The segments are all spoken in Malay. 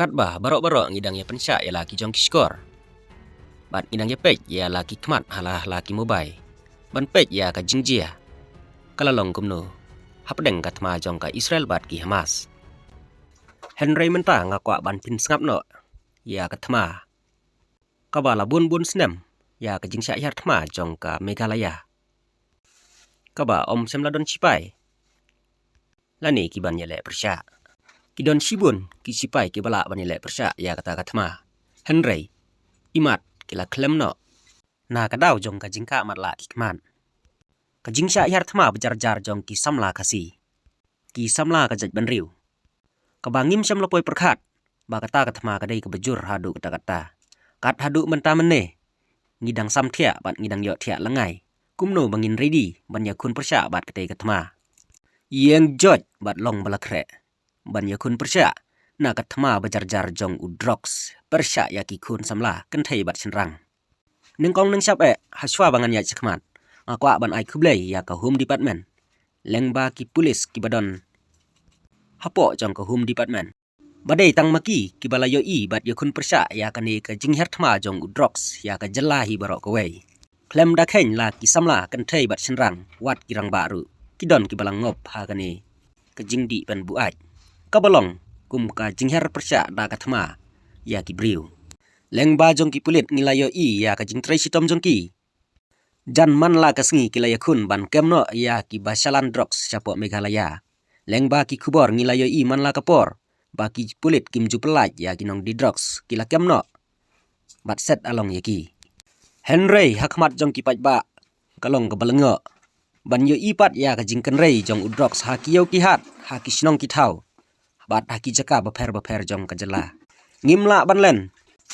Kat bah barok-barok ngidang ya pensyak ya laki jong kiskor. Bat ngidang ya pej ya laki kemat halah laki mobai. Ban pej ya ka jingjia. Kalalong kumno. Hapdeng kat ma jong ka Israel bat ki Hamas. Henry menta ngakwa ban pin sngap no. Ya ka tma. Kabala bun snem. Ya ka jingsyak yar tma jong ka Meghalaya. Kaba om semladon cipai. Lani kiban ya le persyak. Kidon shibun ki sipai ki balak bani lek persyak ya kata katma. Henry imat kila klem no. Na kadau jong ka jingka mat la ki kman. Ka jingsyak yar tma bejar-jar jong ki samla kasi. Ki samla ka jaj banriu. Ka bangim syam lopoi perkat. Ba kata katma kadai ka bejur hadu kata-kata. Kat hadu menta meneh. Ngidang sam tiak bat ngidang yok tiak lengai. Kumno bangin ready ban yakun persyak bat katai katma. Yang joj bat long balakre. Ban yakun persyak na katma bejar-jar jong udrox persyak yaki kun samla kentai bat senrang. Nengkong neng syap haswa bangan ya cekmat. Ngakwa ban ai kublai ya ka home department. Lengba ki pulis ki badon. Hapo jong ka home department. Badai tang maki ki balayo i bat yakun persyak ya kani ka jingher tma jong udrox ya ka jelahi barok kawai. Klem dakhen la ki samla kentai bat senrang wat kirang baru. Kidon ki balang ngop ha kani ka jingdi ban buaj. Kabalong kum ka jingher persyak da katma ya ki briu. Lengba jong ki pulit ngilayo i ya ka jingtrai sitom jong ki. Jan man la ka sengi kilaya kun ban kemno ya ki basalan drox siapo Meghalaya. Lengba ki kubor ngilayo i man la kapor. Ba ki pulit kim jupelaj ya ki nong di drox kila kemno. Bat set along ya ki. Henry hakmat jong ki pajba kalong ka balengo. Ban yo ipat ya ka jingken rei jong udrox ha ki yo ki hat ha ki sinong ki tau. Bat haki jaka beper jong ka jela. Ngimla ban len.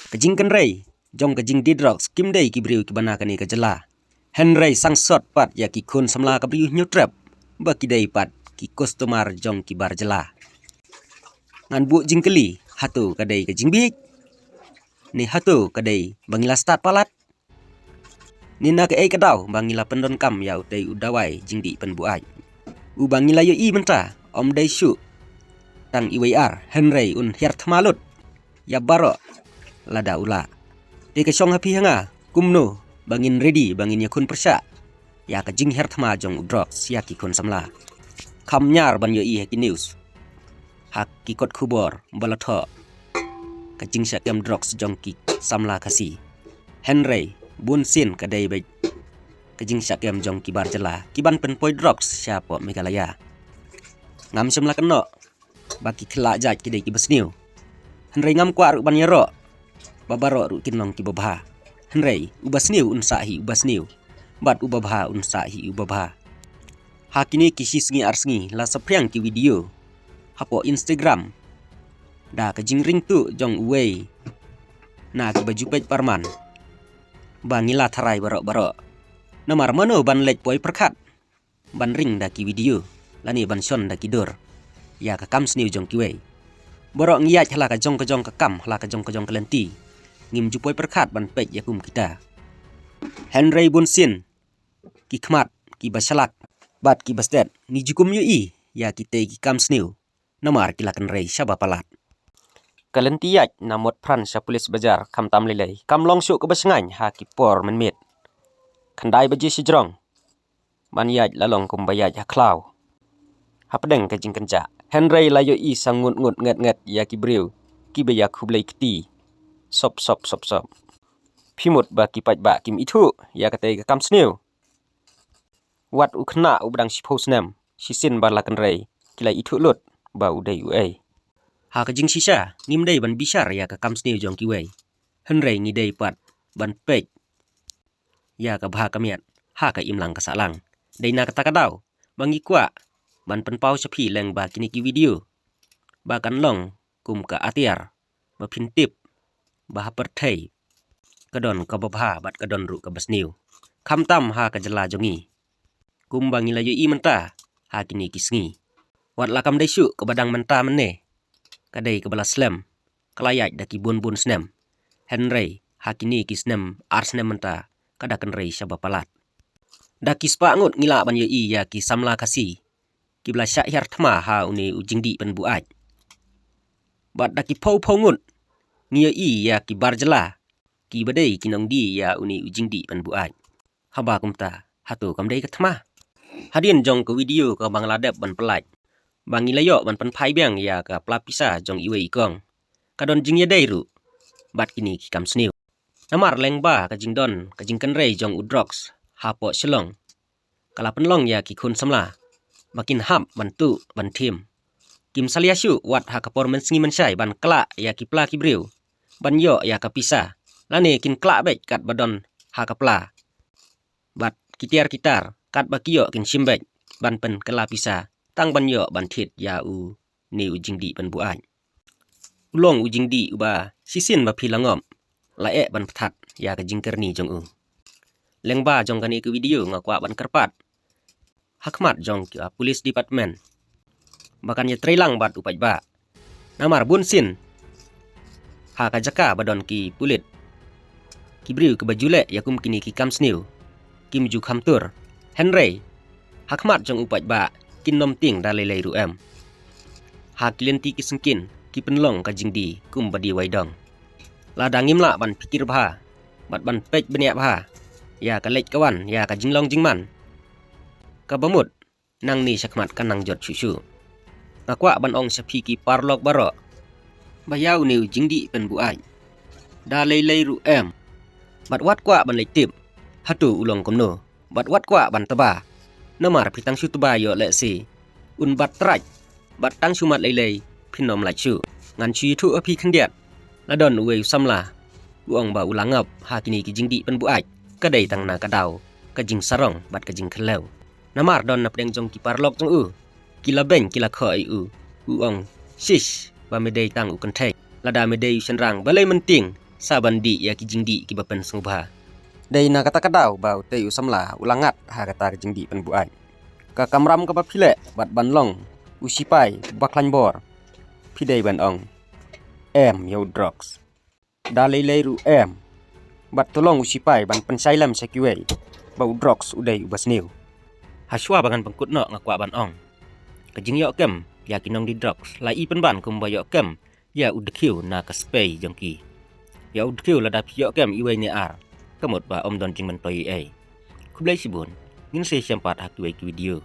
Kajingken rei jong ka jing didrox kim dei ki briu ki bana kani ka jela. Henry sang sot pat ya ki kun samla ka briu nyutrep. Ba ki dei pat ki customer jong ki bar jela. Ngan bu jingkeli hatu ka dei ka jingbik. Ni hatu ka dei bangila start palat. Ni na ka kadau bangila pendon kam ya utei udawai jingdi pen buaj. U bangila yo i menta om dei syu. Tang IWR Henry un hirt malut ya baro lada ula deka syong hapi hanga kumno bangin ready bangin yakun persyak ya ka jing hirt ma jong udrox ya ki kun samla kam nyar ban yo i haki news hak ki kot kubor balatho ka jing syak yam drox jong ki samla kasi Henry bun sin ka dei be ka jing syak yam jong ki bar jela ki ban pen poi drox siapo Meghalaya ngam semla keno baki kelak jaj kidai ki besniu. Henry ngam kwa ru ban yaro. Babaro ru kinong ki babha. Henry ubasniu unsahi ubasniu. Bat ubabha unsahi ubabha. Hakini kisi sengi arsengi la sapriang ki video. Hapo Instagram. Da ka jingring tu jong uwei. Na ki baju pej parman. Bangila tharai barok-barok. Namar mano ban lej poi perkat. Ban ring da ki video. Lani ban son da ki dur. Ya ka kam sniu jong kiwei. Borok ngiyaj hala ka jong ka kam hala ka jong kelenti. Ngim jupoi perkat ban pej yakum kita. Henry bunsin. Ki khmat, ki basalak, bat ki bastet. Ni jukum yu i ya kita ki kam sniu. Namar kilakan rei syaba palat. Kelenti yaj namot pran sya pulis bajar kam tam lelei. Kam long syuk ke basengany ha ki por menmit. Kandai baji sejrong. Man yaj lalong kum bayaj ha klau. Hapdeng ka jing kenja. Henry layo i sangut nget ya ki briu ki beyak hublai keti sop phimut ba ki paj ba kim itu ya katai ka kam sniu wat u khna u bdang sipos nem sisin bar la kan rei kila itu lut ba udai u ai ha ka jing sisa ngim dei ban bisar ya ka kam sniu jong ki wei Henry ngi dei pat ban pej ya ka bha kamiat ha ka imlang ka salang dei na kata kadau bangi kwa ban penpau sapi leng ba kini ki video ba kan long kum ka atiar ba phintip ba haperthei kadon ka babha bat kadon ru ka basniu kham tam ha ka jela jongi kum bangi layo i menta ha kini ki sngi wat lakam dei syu ka badang menta mene ka dei ka bala slam kalayaj da ki bun snem Henry ha kini ki snem arsnem menta kada kan rei syaba palat da ki spa ngut ngila ban yo i ya ki samla kasi. Kibla syak yar tma ha uni ujingdi pen buaj. Bat daki pau ngut. Ngia ya ki barjela. Ki badai kinong di ya uni ujing di pan buai. Haba kumta hatu kam dei katma. Hadian jong ke video ke Bangladesh ban pelaj. Bang ilayo ban pan pai biang ya ka pelapisa jong iwe ikong. Kadon jing ya dei ru. Bat kini ki kam sniu. Namar lengba ka jing don ka jing kan rei jong udrox. Hapo selong. Kala penlong ya ki kun samla. Makin hap bantu ban tim. Kim saliasyu wat ha kapor mensengi mensai ban kelak ya ki pla ki briu. Ban yo ya ka pisa. Lane kin kelak bet kat badon ha kapla. Bat kitar kat bakiyo kin simbek ban pen kela pisa. Tang ban yo ban tit ya u ni ujing di ban buai. Ulong ujing di uba sisin ba pilangom. Lae ban petat ya ka jingker ni jong u. Lengba jong kani ke video ngakwa ban kerpat. Hakmat jong ki police department. Bahkan ya trailang bat upaj ba. Namar bunsin. Ha ka jaka badon ki pulit. Kibriu ke bajule yakum kini ki kam sniu. Kim ju kamtur. Henry. Hakmat jong upaj ba. Kin nom ting dalelei ruem. Ha kilenti ki sengkin. Ki penlong ka jingdi kum badi waidong. Ladangim la ban pikir bah. Bat ban pej beniak bah. Ya ka lej kawan ya ka jinglong jingman. Kabamut nang ni sakmat kanang jot susu. Ngakwa ban ong sapi ki parlok baro. Bayau ni jingdi pen buai. Da lei ruem. Bat wat kwa ban lej tip. Hatu ulong komno. Bat wat kwa ban teba. Namar pitang su teba yo le si. Un bat traj. Bat tang sumat lei pinom laj su. Ngan chu tu api kendiat. Ladon uwe samla. Uong ba ulangap ha kini ki jingdi pen buai. Kadai tang na kadau. Kajing sarong bat kajing kelew. Namar don na pedeng jong ki parlok jong u. Kila beng kila khoi u. Uong shish ba medei tang u kentek. Lada medei senrang balai menting. Sabandi ya ki jingdi ki bapen sungba. Dei na kata kadau bau tei u samla ulangat ha kata ki jingdi pen buai. Ka kamram ka bapile bat banlong. Usipai baklan bor. Pidei ban ong. Yo drugs. Dalai ru Bat tolong usipai ban pensailam sekiwei. Bau drugs udai ubasniu. Haswa bangan pengkut no ngakwa ban ong. Kajing yok kem ya kinong di drugs. Lai pen ban kumba yok kem ya udkiu na ka spay jongki. Ya udkiu lada pi yok kem iwe ni ar. Kamut ba om don jing mentoi ai. Kublai sibun. Ngin se sempat hak video.